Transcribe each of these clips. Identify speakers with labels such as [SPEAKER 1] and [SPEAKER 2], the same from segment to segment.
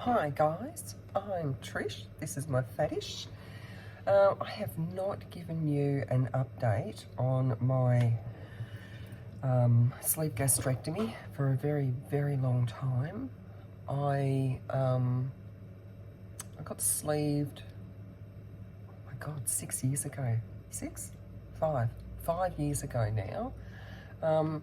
[SPEAKER 1] Hi guys, I'm Trish. This is my fetish. I have not given you an update on my sleeve gastrectomy for a very, very long time. I got sleeved, oh my God, 6 years ago. 6? 5. 5 years ago now.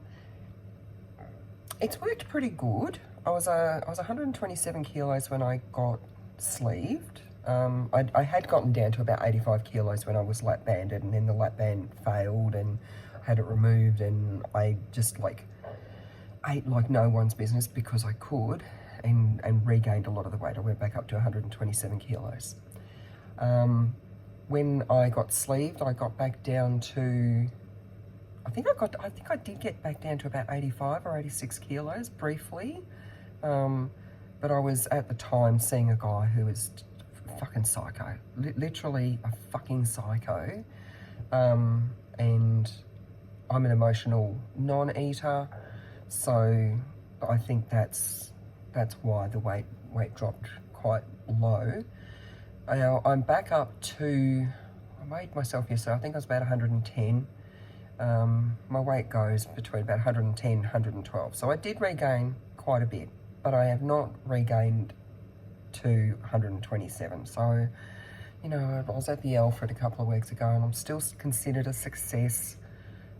[SPEAKER 1] It's worked pretty good. I was 127 kilos when I got sleeved. I had gotten down to about 85 kilos when I was lap banded, and then the lap band failed and I had it removed, and I just ate like no one's business because I could, and regained a lot of the weight. I went back up to 127 kilos. When I got sleeved, I got back down to, I think I did get back down to about 85 or 86 kilos briefly. But I was at the time seeing a guy who was fucking psycho, literally a fucking psycho. And I'm an emotional non-eater, so I think that's why the weight dropped quite low. Now I'm back up to, I weighed myself yesterday, I think I was about 110. My weight goes between about 110 and 112, so I did regain quite a bit, but I have not regained to 127. So, you know, I was at the Alfred a couple of weeks ago and I'm still considered a success.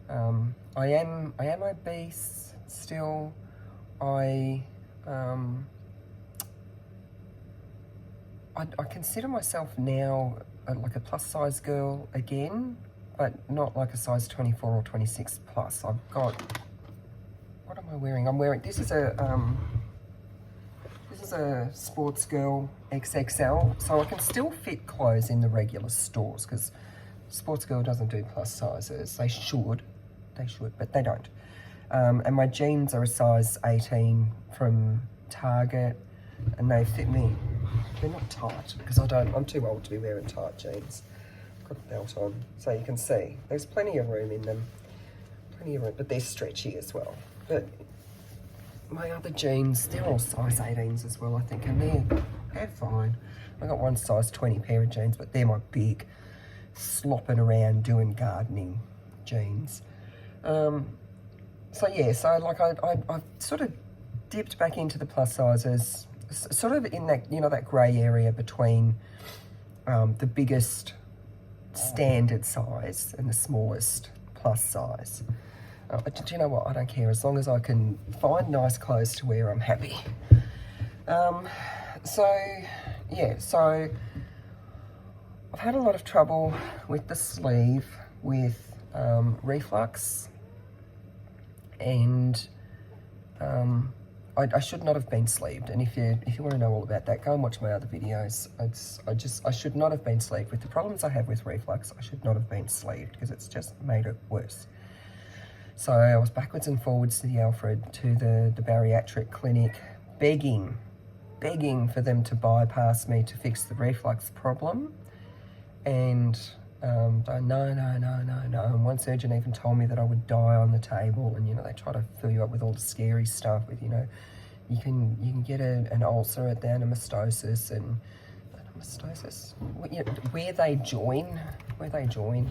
[SPEAKER 1] I am obese still. I consider myself now like a plus size girl again, but not like a size 24 or 26 plus. I've got, what am I wearing? I'm wearing, this is a sports girl XXL, so I can still fit clothes in the regular stores, because sports girl doesn't do plus sizes. They should, but they don't. And my jeans are a size 18 from Target, and they fit me. They're not tight, because I'm too old to be wearing tight jeans. I've got a belt on, so you can see there's plenty of room in them. Plenty of room, but they're stretchy as well. But my other jeans, they're all size 18s as well, I think, and they're fine. I got one size 20 pair of jeans, but they're my big, slopping around doing gardening jeans. So yeah, so like I sort of dipped back into the plus sizes, sort of in that, you know, that grey area between the biggest standard size and the smallest plus size. But do you know what? I don't care. As long as I can find nice clothes to wear, I'm happy. So, yeah, so I've had a lot of trouble with the sleeve, with reflux, and I should not have been sleeved. And if you want to know all about that, go and watch my other videos. I should not have been sleeved. With the problems I have with reflux, I should not have been sleeved, because it's just made it worse. So I was backwards and forwards to the Alfred, to the bariatric clinic, begging for them to bypass me to fix the reflux problem. And no. And one surgeon even told me that I would die on the table. And, you know, they try to fill you up with all the scary stuff with, you know, you can get an ulcer at the anastomosis, and where they join.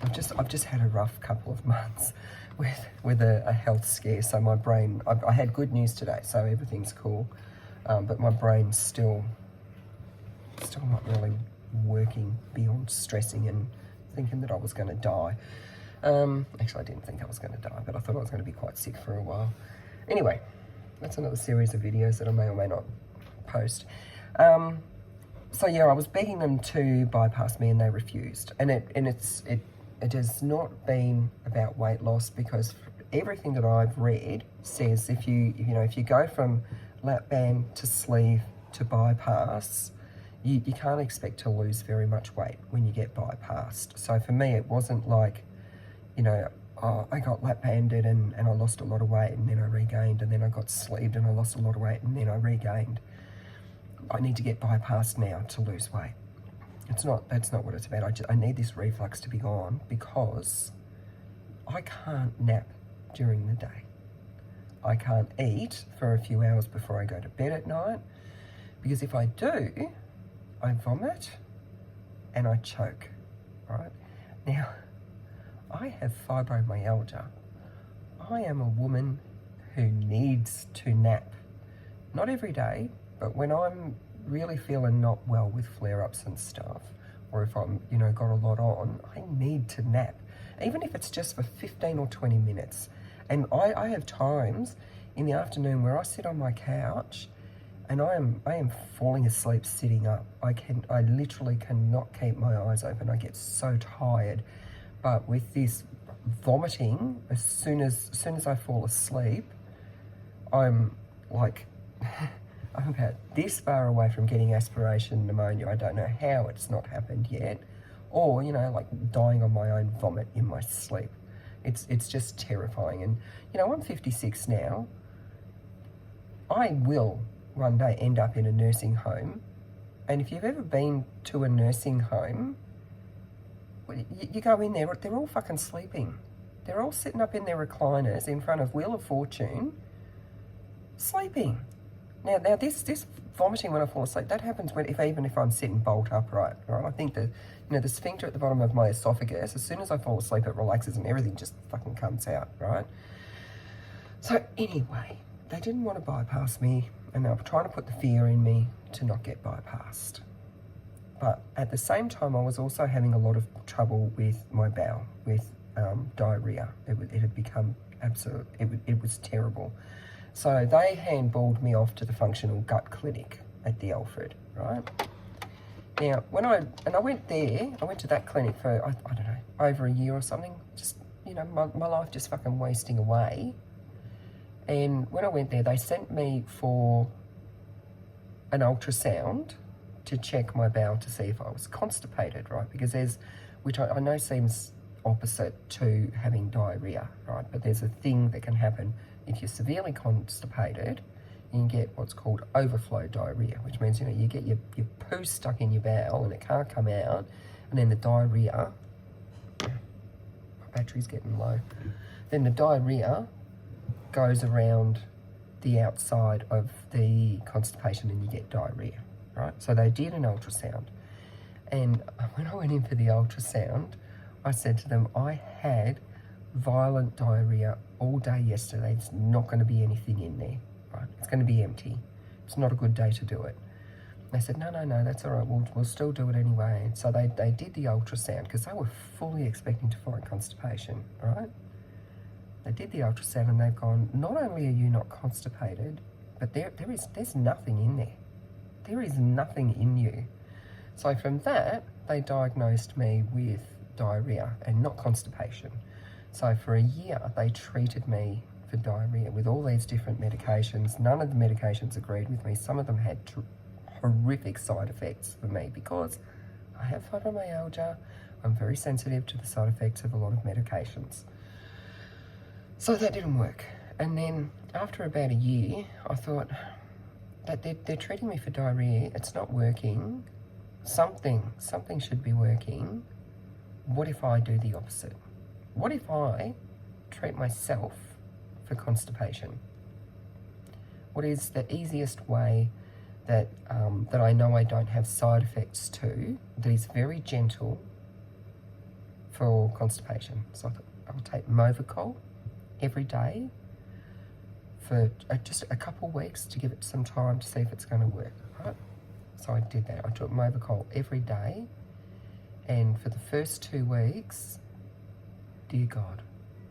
[SPEAKER 1] I've just had a rough couple of months with a health scare. So my brain, I had good news today, so everything's cool. But my brain's still not really working beyond stressing and thinking that I was going to die. Actually, I didn't think I was going to die, but I thought I was going to be quite sick for a while. Anyway, that's another series of videos that I may or may not post. So yeah, I was begging them to bypass me, and they refused. And it has not been about weight loss, because everything that I've read says if you go from lap band to sleeve to bypass, you can't expect to lose very much weight when you get bypassed. So for me, it wasn't like, you know, oh, I got lap banded and I lost a lot of weight and then I regained, and then I got sleeved and I lost a lot of weight and then I regained. I need to get bypassed now to lose weight. That's not what it's about. I need this reflux to be gone, because I can't nap during the day. I can't eat for a few hours before I go to bed at night, because if I do, I vomit and I choke, right? Now, I have fibromyalgia. I am a woman who needs to nap. Not every day, but when I'm really feeling not well with flare-ups and stuff, or if I'm, got a lot on, I need to nap. Even if it's just for 15 or 20 minutes. And I have times in the afternoon where I sit on my couch and I am falling asleep sitting up. I literally cannot keep my eyes open. I get so tired. But with this vomiting, as soon as I fall asleep, I'm like, I'm about this far away from getting aspiration pneumonia. I don't know how it's not happened yet. Or, like dying on my own vomit in my sleep. It's just terrifying. And, I'm 56 now. I will one day end up in a nursing home. And if you've ever been to a nursing home, you go in there, they're all fucking sleeping. They're all sitting up in their recliners in front of Wheel of Fortune, sleeping. Now this vomiting when I fall asleep, that happens even if I'm sitting bolt upright, right? I think the sphincter at the bottom of my esophagus, as soon as I fall asleep, it relaxes and everything just fucking comes out, right? So anyway, they didn't want to bypass me, and they were trying to put the fear in me to not get bypassed. But at the same time, I was also having a lot of trouble with my bowel, with diarrhea. It had become it was terrible. So they handballed me off to the functional gut clinic at the Alfred, right? Now, I went there, I went to that clinic for, I don't know, over a year or something. Just, my life just fucking wasting away. And when I went there, they sent me for an ultrasound to check my bowel to see if I was constipated, right? Because which I know seems opposite to having diarrhea, right? But there's a thing that can happen if you're severely constipated. You can get what's called overflow diarrhea, which means, you get your poo stuck in your bowel and it can't come out, and then the diarrhea, my battery's getting low, then the diarrhea goes around the outside of the constipation and you get diarrhea, right? So they did an ultrasound, and when I went in for the ultrasound, I said to them, I had violent diarrhea all day yesterday. There's not going to be anything in there, right? It's going to be empty. It's not a good day to do it. They said, no, that's all right. We'll still do it anyway. And so they did the ultrasound because they were fully expecting to find constipation, right? They did the ultrasound and they've gone, not only are you not constipated, but there's nothing in there. There is nothing in you. So from that, they diagnosed me with diarrhea and not constipation. So for a year, they treated me for diarrhea with all these different medications. None of the medications agreed with me. Some of them had horrific side effects for me because I have fibromyalgia. I'm very sensitive to the side effects of a lot of medications. So that didn't work. And then after about a year, I thought that they're treating me for diarrhea. It's not working. Something should be working. What if I do the opposite? What if I treat myself for constipation? What is the easiest way that I know I don't have side effects to, that is very gentle for constipation? So I thought I'll take Movicol every day for just a couple of weeks to give it some time to see if it's going to work, right? So I did that. I took Movicol every day, and for the first 2 weeks, dear God,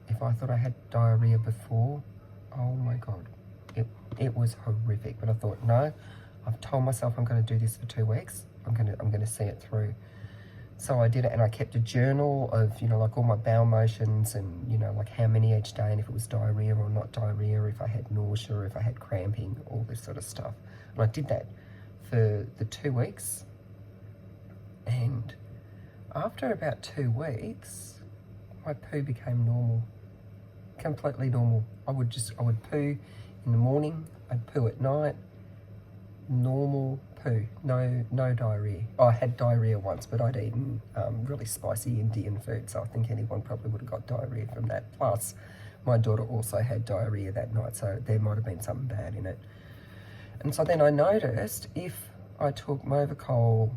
[SPEAKER 1] if I thought I had diarrhea before, oh my God, it was horrific. But I thought, no, I've told myself I'm going to do this for 2 weeks. I'm going to see it through. So I did it, and I kept a journal of, like all my bowel motions and, like how many each day, and if it was diarrhea or not diarrhea, if I had nausea, or if I had cramping, all this sort of stuff. And I did that for the 2 weeks. And after about 2 weeks, my poo became normal, completely normal. I would poo in the morning, I'd poo at night, normal poo, no diarrhea. I had diarrhea once, but I'd eaten really spicy Indian food, so I think anyone probably would have got diarrhea from that. Plus, my daughter also had diarrhea that night, so there might have been something bad in it. And so then I noticed if I took Movicol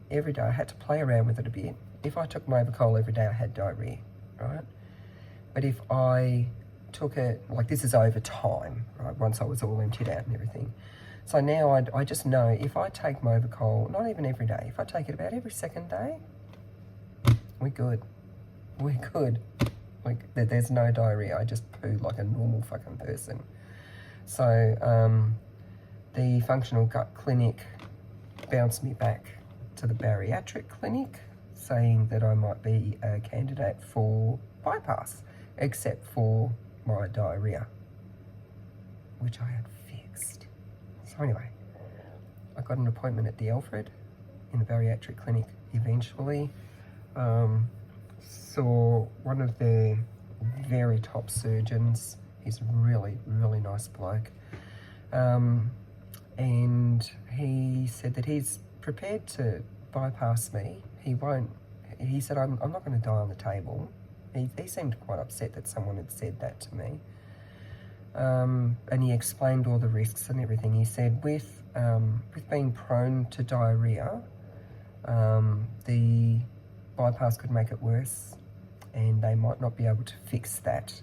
[SPEAKER 1] every day, I had to play around with it a bit. If I took Movicol every day, I had diarrhea, right? But if I took it, like this is over time, right, once I was all emptied out and everything. So now I just know if I take Movicol, not even every day, if I take it about every second day, we're good. We're good. Like, there's no diarrhea. I just poo like a normal fucking person. So the functional gut clinic bounced me back to the bariatric clinic, saying that I might be a candidate for bypass, except for my diarrhea, which I had fixed. So anyway, I got an appointment at the Alfred in the bariatric clinic eventually. Saw one of their very top surgeons. He's a really, really nice bloke. And he said that he's prepared to bypass me. He said, I'm not going to die on the table. He seemed quite upset that someone had said that to me. And he explained all the risks and everything. He said with being prone to diarrhea, the bypass could make it worse, and they might not be able to fix that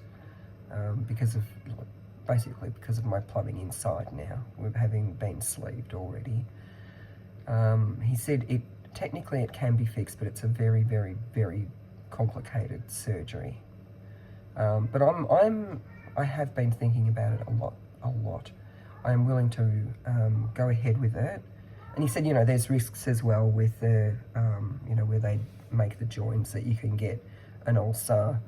[SPEAKER 1] basically because of my plumbing inside now, with having been sleeved already. He said technically it can be fixed, but it's a very, very, very complicated surgery. But I have been thinking about it a lot. I am willing to go ahead with it. And he said, there's risks as well with the, where they make the joints, that you can get an ulcer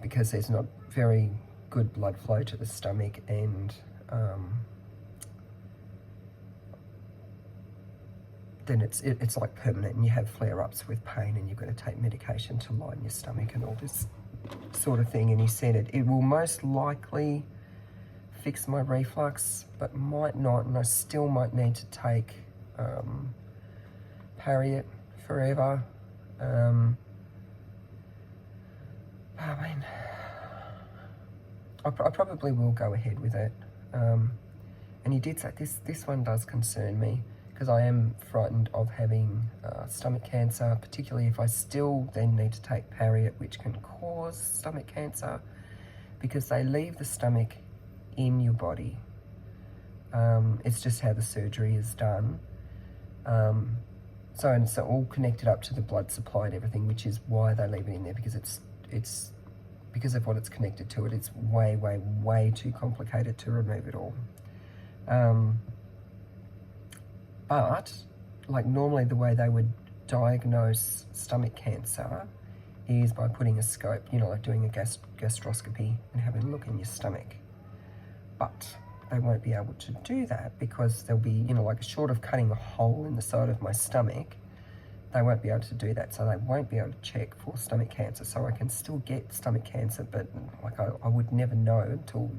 [SPEAKER 1] because there's not very good blood flow to the stomach, and then it's like permanent, and you have flare-ups with pain, and you've got to take medication to line your stomach and all this sort of thing. And he said it will most likely fix my reflux, but might not, and I still might need to take Pariet forever. I probably will go ahead with it. And he did say this one does concern me, because I am frightened of having stomach cancer, particularly if I still then need to take Pariet, which can cause stomach cancer, because they leave the stomach in your body. It's just how the surgery is done. So it's all connected up to the blood supply and everything, which is why they leave it in there, because it's because of what it's connected to it. It's way, way, way too complicated to remove it all. But like normally the way they would diagnose stomach cancer is by putting a scope, like doing a gastroscopy and having a look in your stomach. But they won't be able to do that because there'll be, like short of cutting a hole in the side of my stomach, they won't be able to do that. So they won't be able to check for stomach cancer. So I can still get stomach cancer, but like I would never know until,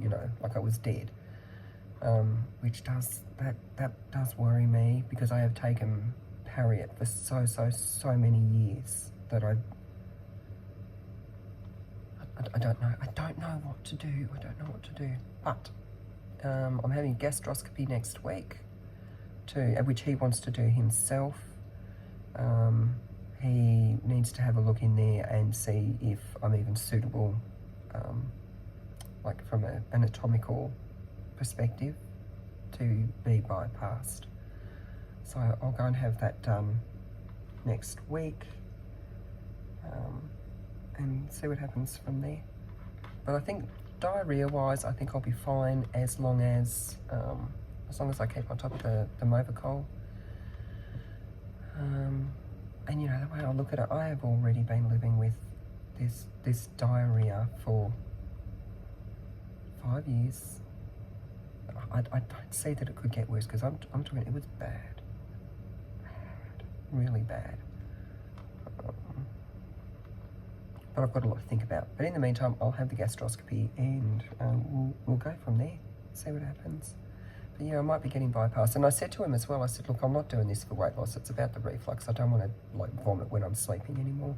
[SPEAKER 1] like I was dead. Which does worry me, because I have taken Pariet for so many years that I don't know. I don't know what to do. But I'm having gastroscopy next week which he wants to do himself. He needs to have a look in there and see if I'm even suitable, like from an anatomical perspective, to be bypassed. So I'll go and have that done next week, and see what happens from there. But I think diarrhea-wise, I think I'll be fine as long as I keep on top of the Movicol. And the way I look at it, I have already been living with this diarrhea for 5 years. I don't see that it could get worse, because I'm talking, it was bad, really bad. But I've got a lot to think about. But in the meantime, I'll have the gastroscopy, and we'll go from there, see what happens. But yeah, I might be getting bypassed. And I said to him as well, I said, look, I'm not doing this for weight loss. It's about the reflux. I don't want to vomit when I'm sleeping anymore.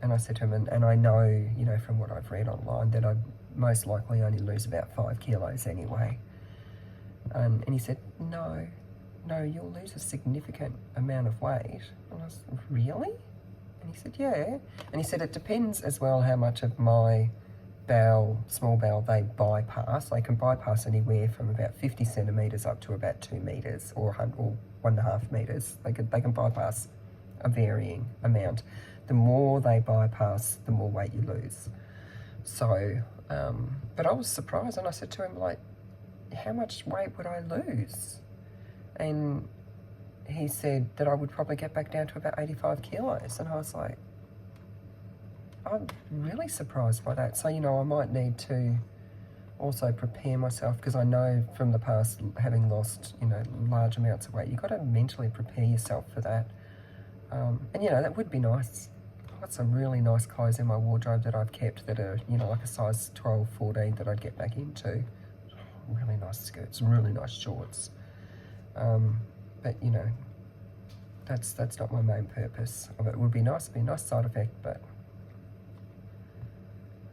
[SPEAKER 1] And I said to him, and I know, you know, from what I've read online, that I'd most likely only lose about 5 kilos anyway. And he said, no, you'll lose a significant amount of weight. And I was, really? And he said, yeah. And he said, it depends as well how much of my bowel, small bowel, they bypass. They can bypass anywhere from about 50 centimetres up to about 2 metres or 1.5 metres. They can bypass a varying amount. The more they bypass, the more weight you lose. So, but I was surprised, and I said to him, like, how much weight would I lose? And he said that I would probably get back down to about 85 kilos. And I was like, I'm really surprised by that. So, you know, I might need to also prepare myself, because I know from the past, having lost, you know, large amounts of weight, you've got to mentally prepare yourself for that. And, you know, that would be nice. I've got some really nice clothes in my wardrobe that I've kept that are, you know, like a size 12, 14 that I'd get back into. Really nice skirts, really nice shorts. But, you know, that's not my main purpose of it. It would be nice, be a nice side effect, but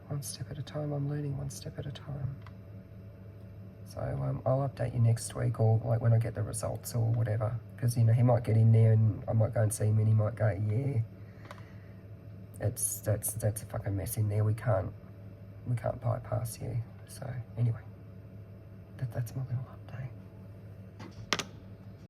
[SPEAKER 1] one step at a time. I'm learning one step at a time. So I'll update you next week, or like when I get the results or whatever, because, you know, he might get in there and I might go and see him and he might go, yeah, that's a fucking mess in there. We can't bypass you. So anyway, that's my little update.